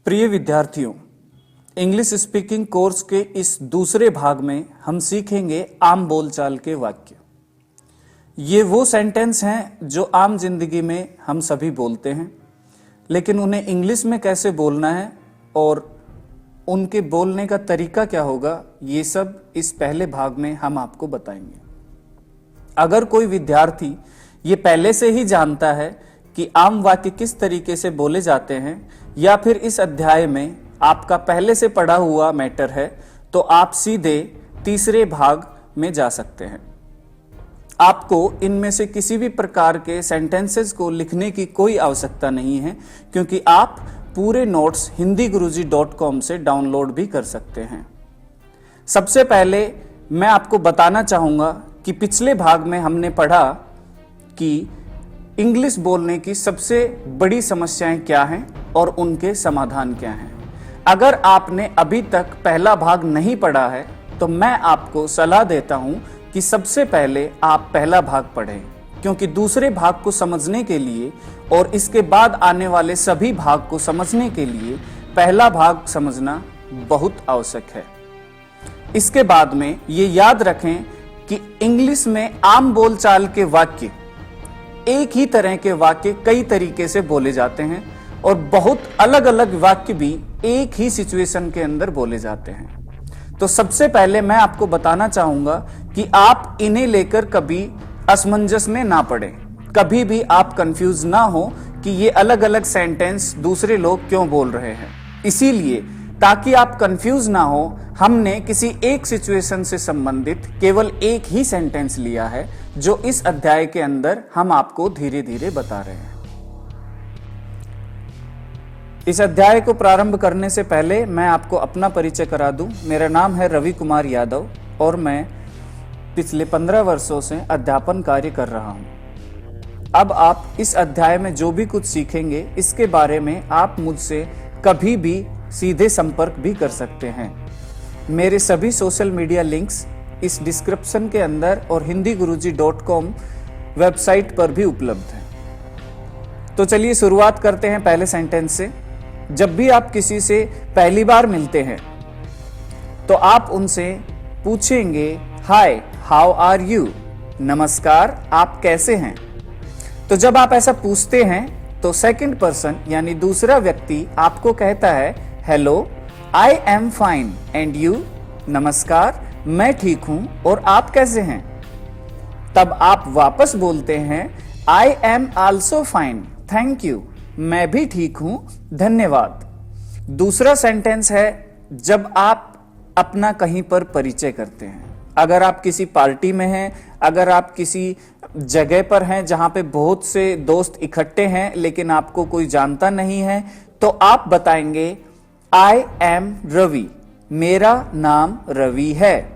प्रिय विद्यार्थियों, English speaking course के इस दूसरे भाग में हम सीखेंगे आम बोलचाल के वाक्य। ये वो सेंटेंस हैं जो आम जिंदगी में हम सभी बोलते हैं, लेकिन उन्हें इंग्लिश में कैसे बोलना है और उनके बोलने का तरीका क्या होगा, ये सब इस पहले भाग में हम आपको बताएंगे। अगर कोई विद्यार्थी ये पहले से ही जानता है कि आम वाक्य किस तरीके से बोले जाते हैं, या फिर इस अध्याय में आपका पहले से पढ़ा हुआ मैटर है, तो आप सीधे तीसरे भाग में जा सकते हैं। आपको इनमें से किसी भी प्रकार के सेंटेंसेस को लिखने की कोई आवश्यकता नहीं है, क्योंकि आप पूरे नोट्स hindigurji.com से डाउनलोड भी कर सकते हैं। सबसे पहले मैं आपको बताना चाहूंगा कि पिछले भाग में हमने पढ़ा कि इंग्लिश बोलने की सबसे बड़ी समस्याएं क्या हैं और उनके समाधान क्या हैं। अगर आपने अभी तक पहला भाग नहीं पढ़ा है तो मैं आपको सलाह देता हूं कि सबसे पहले आप पहला भाग पढ़ें, क्योंकि दूसरे भाग को समझने के लिए और इसके बाद आने वाले सभी भाग को समझने के लिए पहला भाग समझना बहुत आवश्यक है। इसके बाद में ये याद रखें कि इंग्लिश में आम बोलचाल के वाक्य, एक ही तरह के वाक्य कई तरीके से बोले जाते हैं और बहुत अलग अलग वाक्य भी एक ही सिचुएशन के अंदर बोले जाते हैं। तो सबसे पहले मैं आपको बताना चाहूंगा कि आप इन्हें लेकर कभी असमंजस में ना पड़े, कभी भी आप कंफ्यूज ना हो कि ये अलग अलग सेंटेंस दूसरे लोग क्यों बोल रहे हैं। इसीलिए ताकि आप कंफ्यूज ना हो, हमने किसी एक सिचुएशन से संबंधित केवल एक ही सेंटेंस लिया है, जो इस अध्याय के अंदर हम आपको धीरे धीरे बता रहे हैं। इस अध्याय को प्रारंभ करने से पहले मैं आपको अपना परिचय करा दूं। मेरा नाम है रवि कुमार यादव और मैं पिछले 15 वर्षों से अध्यापन कार्य कर रहा हूं। अब आप इस अध्याय में जो भी कुछ सीखेंगे, इसके बारे में आप मुझसे कभी भी सीधे संपर्क भी कर सकते हैं। मेरे सभी सोशल मीडिया लिंक्स इस डिस्क्रिप्शन के अंदर और hindigurji.com वेबसाइट पर भी उपलब्ध है। तो चलिए शुरुआत करते हैं पहले सेंटेंस से। जब भी आप किसी से पहली बार मिलते हैं तो आप उनसे पूछेंगे, हाय, हाउ आर यू? नमस्कार, आप कैसे हैं? तो जब आप ऐसा पूछते हैं तो सेकंड पर्सन यानी दूसरा व्यक्ति आपको कहता है, hello, I am fine and you? नमस्कार, मैं ठीक हूं और आप कैसे हैं? तब आप वापस बोलते हैं, I am also fine, thank you, मैं भी ठीक हूं, धन्यवाद। दूसरा सेंटेंस है जब आप अपना कहीं पर परिचय करते हैं। अगर आप किसी पार्टी में हैं, अगर आप किसी जगह पर हैं जहां पे बहुत से दोस्त इकट्ठे हैं लेकिन आपको कोई जानता नहीं है, तो आप बताएंगे, आई एम रवि, मेरा नाम रवि है।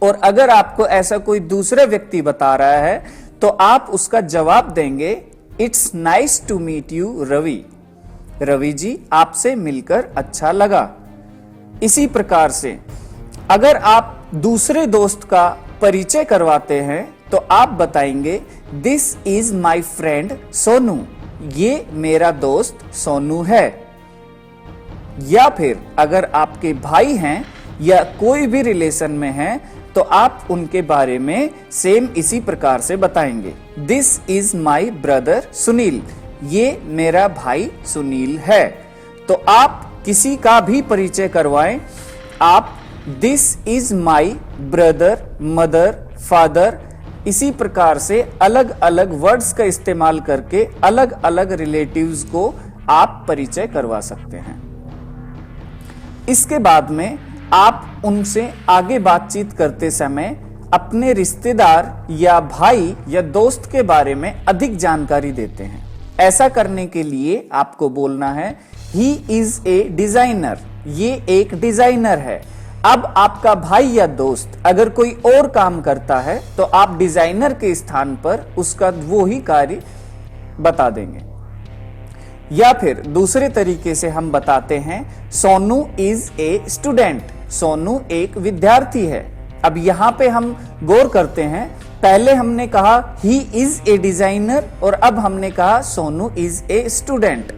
और अगर आपको ऐसा कोई दूसरा व्यक्ति बता रहा है तो आप उसका जवाब देंगे, it's nice to meet you Ravi. Ravi ji, आपसे मिलकर अच्छा लगा। इसी प्रकार से अगर आप दूसरे दोस्त का परिचय करवाते हैं तो आप बताएंगे, this is my friend Sonu, ये मेरा दोस्त सोनू है। या फिर अगर आपके भाई हैं या कोई भी रिलेशन में हैं तो आप उनके बारे में सेम इसी प्रकार से बताएंगे, this is my brother Sunil, ये मेरा भाई सुनील है। तो आप किसी का भी परिचय करवाएं, आप this is my brother, mother, father, इसी प्रकार से अलग अलग वर्ड्स का इस्तेमाल करके अलग अलग रिलेटिव्स को आप परिचय करवा सकते हैं। इसके बाद में आप उनसे आगे बातचीत करते समय अपने रिश्तेदार या भाई या दोस्त के बारे में अधिक जानकारी देते हैं। ऐसा करने के लिए आपको बोलना है, ही इज ए डिजाइनर, ये एक डिजाइनर है। अब आपका भाई या दोस्त अगर कोई और काम करता है तो आप डिजाइनर के स्थान पर उसका वो ही कार्य बता देंगे। या फिर दूसरे तरीके से हम बताते हैं, Sonu is a student, Sonu एक विद्यार्थी है। अब यहां पे हम गौर करते हैं, पहले हमने कहा ही इज ए डिजाइनर और अब हमने कहा सोनू इज ए स्टूडेंट।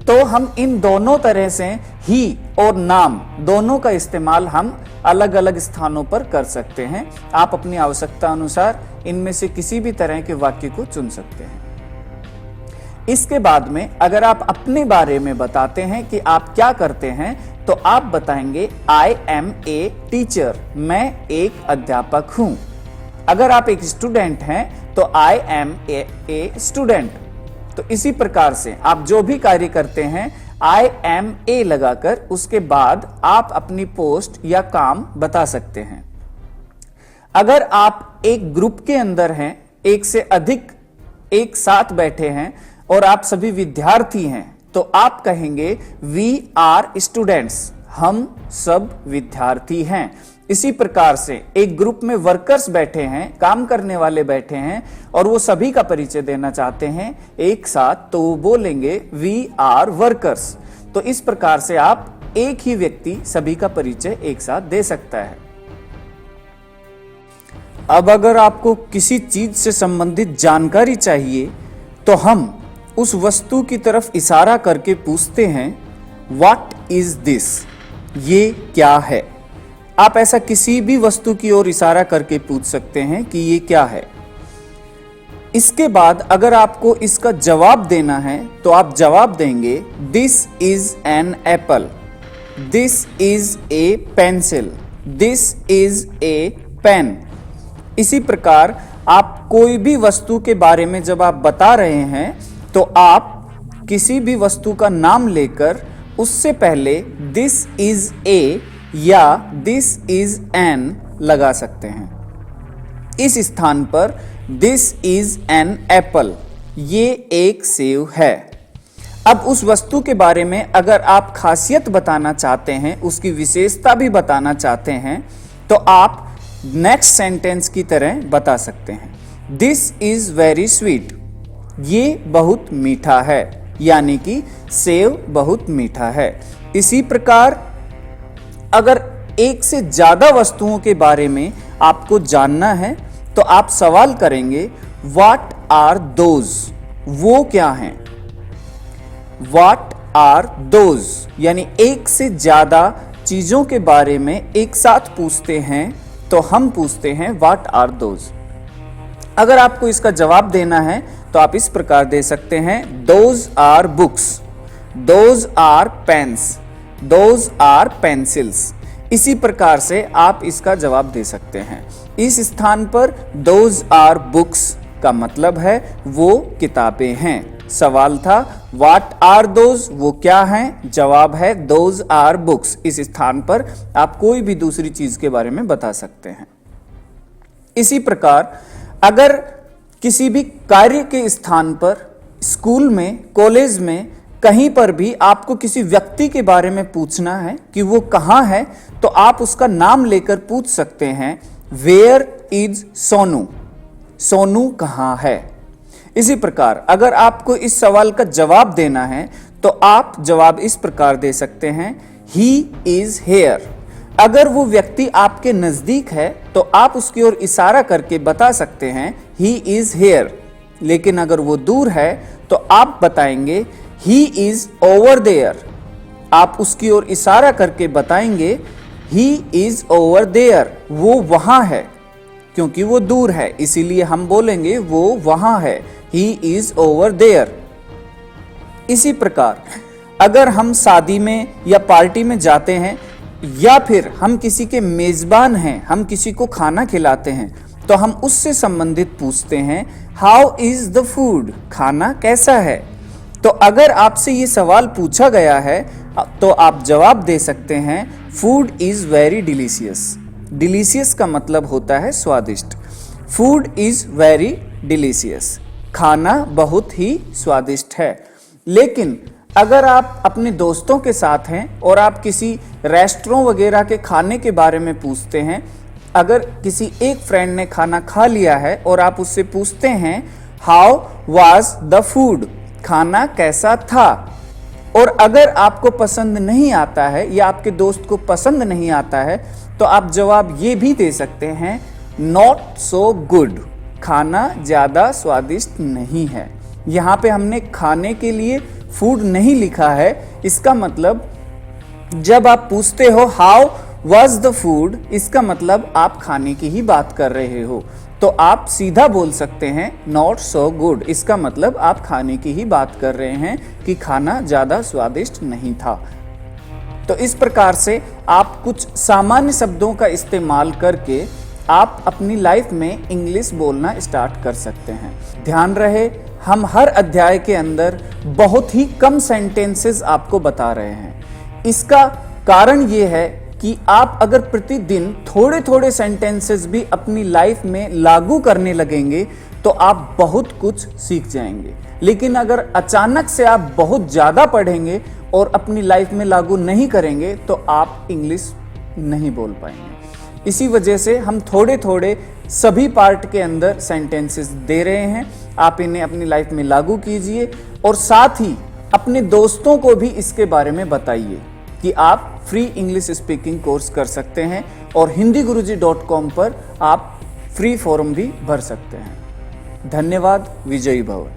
तो हम इन दोनों तरह से ही और नाम दोनों का इस्तेमाल हम अलग अलग स्थानों पर कर सकते हैं। आप अपनी आवश्यकता अनुसार इनमें से किसी भी तरह के वाक्य को चुन सकते हैं। इसके बाद में अगर आप अपने बारे में बताते हैं कि आप क्या करते हैं, तो आप बताएंगे आई एम ए टीचर, मैं एक अध्यापक हूं। अगर आप एक स्टूडेंट हैं तो आई एम ए स्टूडेंट। तो इसी प्रकार से आप जो भी कार्य करते हैं आई एम ए लगाकर उसके बाद आप अपनी पोस्ट या काम बता सकते हैं। अगर आप एक ग्रुप के अंदर हैं, एक से अधिक एक साथ बैठे हैं और आप सभी विद्यार्थी हैं, तो आप कहेंगे वी आर स्टूडेंट्स, हम सब विद्यार्थी हैं। इसी प्रकार से एक ग्रुप में वर्कर्स बैठे हैं, काम करने वाले बैठे हैं और वो सभी का परिचय देना चाहते हैं एक साथ, तो वो बोलेंगे वी आर वर्कर्स। तो इस प्रकार से आप एक ही व्यक्ति सभी का परिचय एक साथ दे सकता है। अब अगर आपको किसी चीज से संबंधित जानकारी चाहिए तो हम उस वस्तु की तरफ इशारा करके पूछते हैं व्हाट इज दिस, ये क्या है। आप ऐसा किसी भी वस्तु की ओर इशारा करके पूछ सकते हैं कि ये क्या है। इसके बाद अगर आपको इसका जवाब देना है तो आप जवाब देंगे this is an apple, this is a pencil, this is a pen. इसी प्रकार आप कोई भी वस्तु के बारे में जब आप बता रहे हैं तो आप किसी भी वस्तु का नाम लेकर उससे पहले दिस इज ए या दिस इज एन लगा सकते हैं। इस स्थान पर दिस इज एन एप्पल, ये एक सेव है। अब उस वस्तु के बारे में अगर आप खासियत बताना चाहते हैं, उसकी विशेषता भी बताना चाहते हैं, तो आप नेक्स्ट सेंटेंस की तरह बता सकते हैं दिस इज वेरी स्वीट, ये बहुत मीठा है, यानी कि सेव बहुत मीठा है। इसी प्रकार अगर एक से ज्यादा वस्तुओं के बारे में आपको जानना है तो आप सवाल करेंगे व्हाट आर दोज, वो क्या हैं। व्हाट आर दोज यानी एक से ज्यादा चीजों के बारे में एक साथ पूछते हैं तो हम पूछते हैं व्हाट आर दोज। अगर आपको इसका जवाब देना है तो आप इस प्रकार दे सकते हैं those are books, those are pens, those are pencils. इसी प्रकार से आप इसका जवाब दे सकते हैं। इस स्थान पर दोज आर बुक्स का मतलब है वो किताबें हैं। सवाल था व्हाट आर दोज, वो क्या हैं, जवाब है दोज आर बुक्स। इस स्थान पर आप कोई भी दूसरी चीज के बारे में बता सकते हैं। इसी प्रकार अगर किसी भी कार्य के स्थान पर, स्कूल में, कॉलेज में, कहीं पर भी आपको किसी व्यक्ति के बारे में पूछना है कि वो कहाँ है, तो आप उसका नाम लेकर पूछ सकते हैं वेयर इज सोनू, सोनू कहाँ है। इसी प्रकार अगर आपको इस सवाल का जवाब देना है तो आप जवाब इस प्रकार दे सकते हैं ही इज हेयर। अगर वो व्यक्ति आपके नजदीक है तो आप उसकी ओर इशारा करके बता सकते हैं ही इज हेयर। लेकिन अगर वो दूर है तो आप बताएंगे ही इज ओवर देयर। आप उसकी ओर इशारा करके बताएंगे ही इज ओवर देयर, वो वहां है। क्योंकि वो दूर है इसीलिए हम बोलेंगे वो वहां है, ही इज ओवर देयर। इसी प्रकार अगर हम शादी में या पार्टी में जाते हैं या फिर हम किसी के मेजबान हैं, हम किसी को खाना खिलाते हैं, तो हम उससे संबंधित पूछते हैं हाउ इज द फूड, खाना कैसा है। तो अगर आपसे ये सवाल पूछा गया है तो आप जवाब दे सकते हैं food is very delicious. Delicious का मतलब होता है स्वादिष्ट। फूड इज वेरी डिलीशियस, खाना बहुत ही स्वादिष्ट है। लेकिन अगर आप अपने दोस्तों के साथ हैं और आप किसी रेस्टोरेंट वगैरह के खाने के बारे में पूछते हैं, अगर किसी एक फ्रेंड ने खाना खा लिया है और आप उससे पूछते हैं हाउ वाज द फूड, खाना कैसा था, और अगर आपको पसंद नहीं आता है या आपके दोस्त को पसंद नहीं आता है तो आप जवाब ये भी दे सकते हैं नॉट सो गुड, खाना ज़्यादा स्वादिष्ट नहीं है। यहाँ पे हमने खाने के लिए फूड नहीं लिखा है। इसका मतलब जब आप पूछते हो हाउ वाज द फूड, इसका मतलब आप खाने की ही बात कर रहे हो, तो आप सीधा बोल सकते हैं नॉट सो गुड। इसका मतलब आप खाने की ही बात कर रहे हैं कि खाना ज़्यादा स्वादिष्ट नहीं था। तो इस प्रकार से आप कुछ सामान्य शब्दों का इस्तेमाल करके आप अपनी लाइफ में इंग्लिश बोलना स्टार्ट कर सकते हैं। ध्यान रहे, हम हर अध्याय के अंदर बहुत ही कम सेंटेंसेस आपको बता रहे हैं। इसका कारण ये है कि आप अगर प्रतिदिन थोड़े थोड़े सेंटेंसेस भी अपनी लाइफ में लागू करने लगेंगे तो आप बहुत कुछ सीख जाएंगे। लेकिन अगर अचानक से आप बहुत ज़्यादा पढ़ेंगे और अपनी लाइफ में लागू नहीं करेंगे तो आप इंग्लिश नहीं बोल पाएंगे। इसी वजह से हम थोड़े थोड़े सभी पार्ट के अंदर सेंटेंसेस दे रहे हैं। आप इन्हें अपनी लाइफ में लागू कीजिए और साथ ही अपने दोस्तों को भी इसके बारे में बताइए कि आप फ्री इंग्लिश स्पीकिंग कोर्स कर सकते हैं और hindigurji.com पर आप फ्री फॉर्म भी भर सकते हैं। धन्यवाद। विजयी भव।